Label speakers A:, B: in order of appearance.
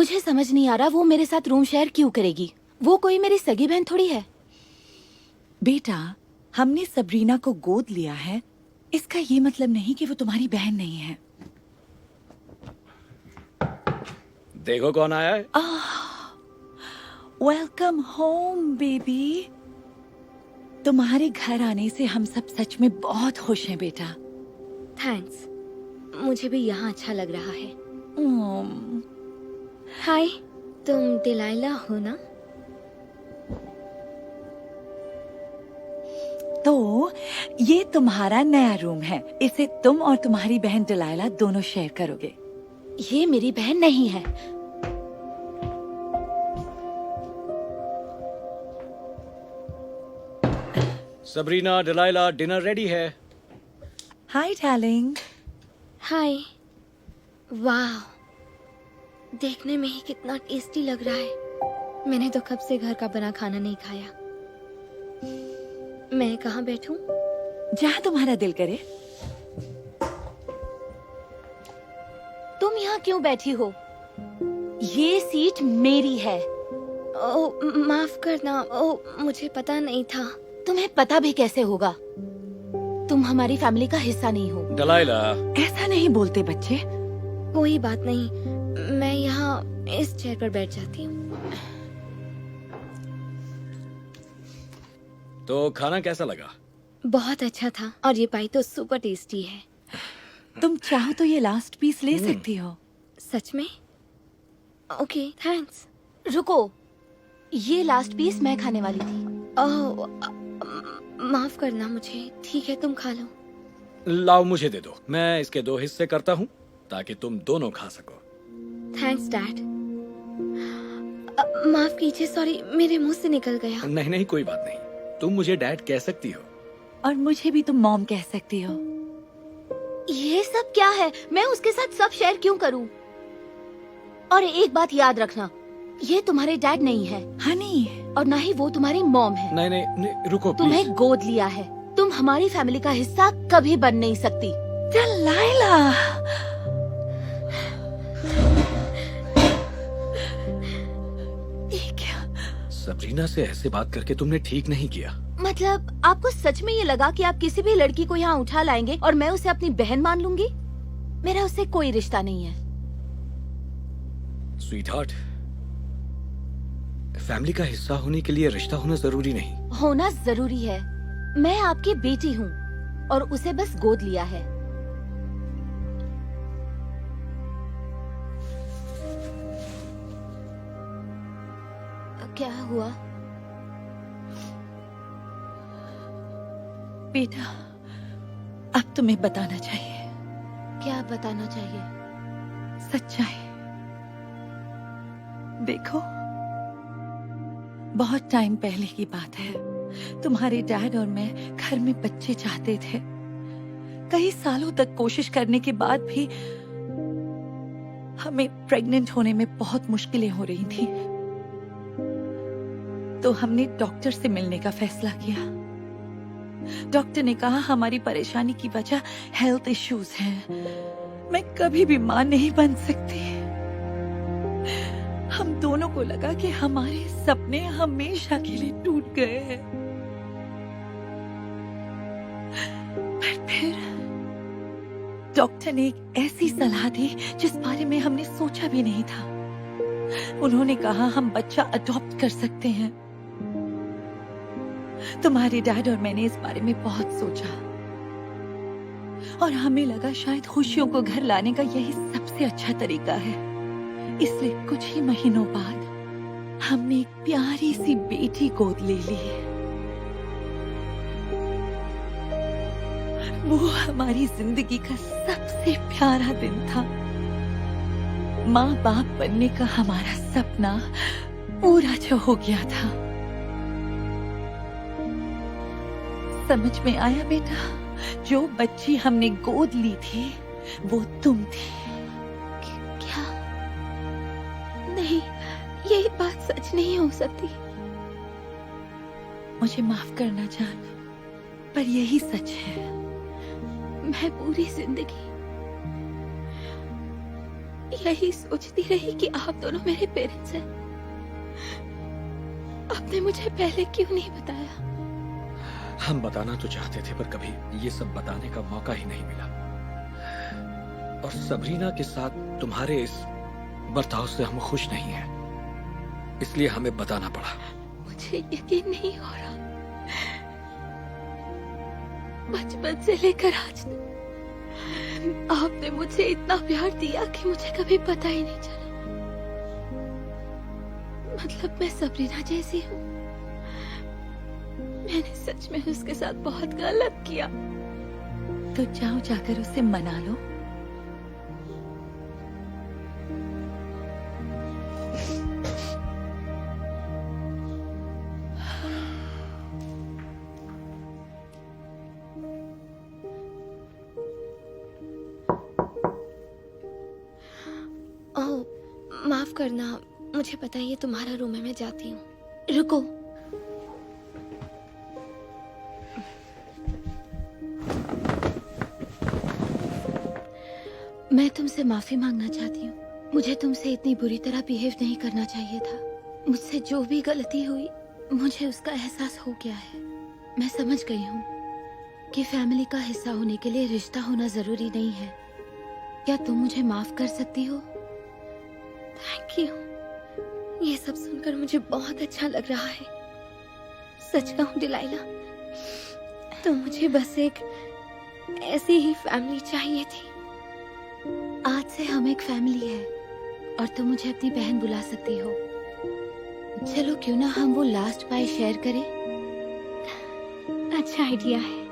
A: मुझे समझ नहीं आ रहा वो मेरे साथ रूम शेयर क्यों करेगी। वो कोई मेरी सगी बहन थोड़ी है।
B: बेटा, हमने सबरीना को गोद लिया है, इसका ये मतलब नहीं कि वो तुम्हारी बहन नहीं है।
C: देखो कौन आया है।
B: Welcome home baby. तुम्हारे घर आने से हम सब सच में बहुत खुश हैं बेटा।
A: थैंक्स, मुझे भी यहाँ अच्छा लग रहा है।
B: उम्म,
A: हाय, तुम डिलाइला हो ना?
B: तो ये तुम्हारा नया रूम है, इसे तुम और तुम्हारी बहन डिलाइला दोनों शेयर करोगे।
A: ये मेरी बहन नहीं है।
C: सबरीना, डिलाइला, डिनर रेडी है।
B: Hi darling.
A: हाय। वाह, देखने में ही कितना टेस्टी लग रहा है। मैंने तो कब से घर का बना खाना नहीं खाया। मैं कहाँ बैठूं?
B: जहाँ तुम्हारा दिल करे।
A: तुम यहाँ क्यों बैठी हो? ये सीट मेरी है। ओ, माफ करना। ओ, मुझे पता नहीं था। तुम्हें पता भी कैसे होगा? तुम हमारी फैमिली का हिस्सा नहीं हो।
C: डिलाइला,
B: ऐसा नहीं बोलते बच्चे।
A: कोई बात नहीं, मैं यहाँ इस चेयर पर बैठ जाती हूँ।
C: तो खाना कैसा लगा?
A: बहुत अच्छा था और ये पाई तो सुपर टेस्टी है।
B: तुम चाहो तो ये लास्ट पीस ले सकती हो।
A: सच में? Okay, thanks. रुको, ये लास्ट पीस मैं खाने वाली थी। ओह, माफ करना मुझे। ठीक है, तुम खा लो।
C: लाओ मुझे दे दो, मैं इसके 2 हिस्से करता हूँ ताकि तुम दोनों खा सको।
A: Thanks dad. माफ कीजिए, सॉरी, मेरे मुंह से निकल गया।
C: नहीं नहीं, कोई बात नहीं, तुम मुझे डैड कह सकती हो।
B: और मुझे भी तुम मॉम कह सकती हो।
A: ये सब क्या है? मैं उसके साथ सब शेयर क्यों करूं? और एक बात याद रखना, ये तुम्हारे डैड नहीं है
B: हनी,
A: और ना ही वो तुम्हारी मॉम है।
C: नहीं नहीं, नहीं रुको
A: तुम्हें
C: प्लीज।
A: गोद लिया है। तुम हमारी फैमिली का हिस्सा कभी बन नहीं सकती।
B: डिलाइला। ये क्या?
C: सबरीना से ऐसे बात करके तुमने ठीक नहीं किया।
A: मतलब आपको सच में ये लगा कि आप किसी भी लड़की को यहाँ उठा लाएंगे और मैं उसे अपनी बहन मान लूंगी? मेरा उससे कोई रिश्ता नहीं है।
C: स्वीटहार्ट, फैमिली का हिस्सा होने के लिए रिश्ता होना जरूरी नहीं।
A: होना जरूरी है। मैं आपकी बेटी हूँ और उसे बस गोद लिया है। क्या हुआ?
B: बेटा, अब तुम्हें बताना चाहिए।
A: क्या बताना चाहिए?
B: सच्चाई। देखो, बहुत टाइम पहले की बात है। तुम्हारे डैड और मैं घर में बच्चे चाहते थे। कई सालों तक कोशिश करने के बाद भी हमें प्रेग्नेंट होने में बहुत मुश्किलें हो रही थी। तो हमने डॉक्टर से मिलने का फैसला किया। डॉक्टर ने कहा हमारी परेशानी की वजह हेल्थ इश्यूज हैं। मैं कभी भी मां नहीं बन सकती। हम दोनों को लगा कि हमारे सपने हमेशा के लिए टूट गए हैं। पर फिर डॉक्टर ने एक ऐसी सलाह दी जिस बारे में हमने सोचा भी नहीं था। उन्होंने कहा हम बच्चा अडॉप्ट कर सकते हैं। तुम्हारे डैड और मैंने इस बारे में बहुत सोचा और हमें लगा शायद खुशियों को घर लाने का यही सबसे अच्छा तरीका है। इसलिए कुछ ही महीनों बाद हमने एक प्यारी सी बेटी गोद ले ली। वो हमारी जिंदगी का सबसे प्यारा दिन था। माँ बाप बनने का हमारा सपना पूरा जो हो गया था। समझ में आया बेटा? जो बच्ची हमने गोद ली थी वो तुम थी।
A: क्या? नहीं, ये बात सच नहीं हो सकती।
B: मुझे माफ करना जान, पर यही सच है।
A: मैं पूरी जिंदगी यही सोचती रही कि आप दोनों मेरे पेरेंट्स हैं। आपने मुझे पहले क्यों नहीं बताया?
C: हम बताना तो चाहते थे, पर कभी ये सब बताने का मौका ही नहीं मिला। और सबरीना के साथ तुम्हारे इस बर्ताव से हम खुश नहीं हैं, इसलिए हमें बताना पड़ा।
A: मुझे यकीन नहीं हो रहा। बचपन से लेकर आज तक आपने मुझे इतना प्यार दिया कि मुझे कभी पता ही नहीं चला। मतलब मैं सबरीना जैसी हूँ। मैंने सच में उसके साथ बहुत गलत किया।
B: तो जाओ, जाकर उसे मना लो।
A: ओह, माफ करना, मुझे पता है ये तुम्हारा रूम है, मैं जाती हूँ। रुको। मैं तुमसे माफी मांगना चाहती हूँ। मुझे तुमसे इतनी बुरी तरह बिहेव नहीं करना चाहिए था। मुझसे जो भी गलती हुई, मुझे उसका एहसास हो गया है। मैं समझ गई हूँ कि फैमिली का हिस्सा होने के लिए रिश्ता होना जरूरी नहीं है। क्या तुम मुझे माफ कर सकती हो? Thank you. ये सब सुनकर मुझे बहुत अच्छा लग रहा है। सच कहूं डिलाइला, तो मुझे बस एक ऐसी ही फैमिली चाहिए थी। आज से हम एक फैमिली है और तुम मुझे अपनी बहन बुला सकती हो। चलो क्यों ना हम वो लास्ट बाय शेयर करें? अच्छा आइडिया है।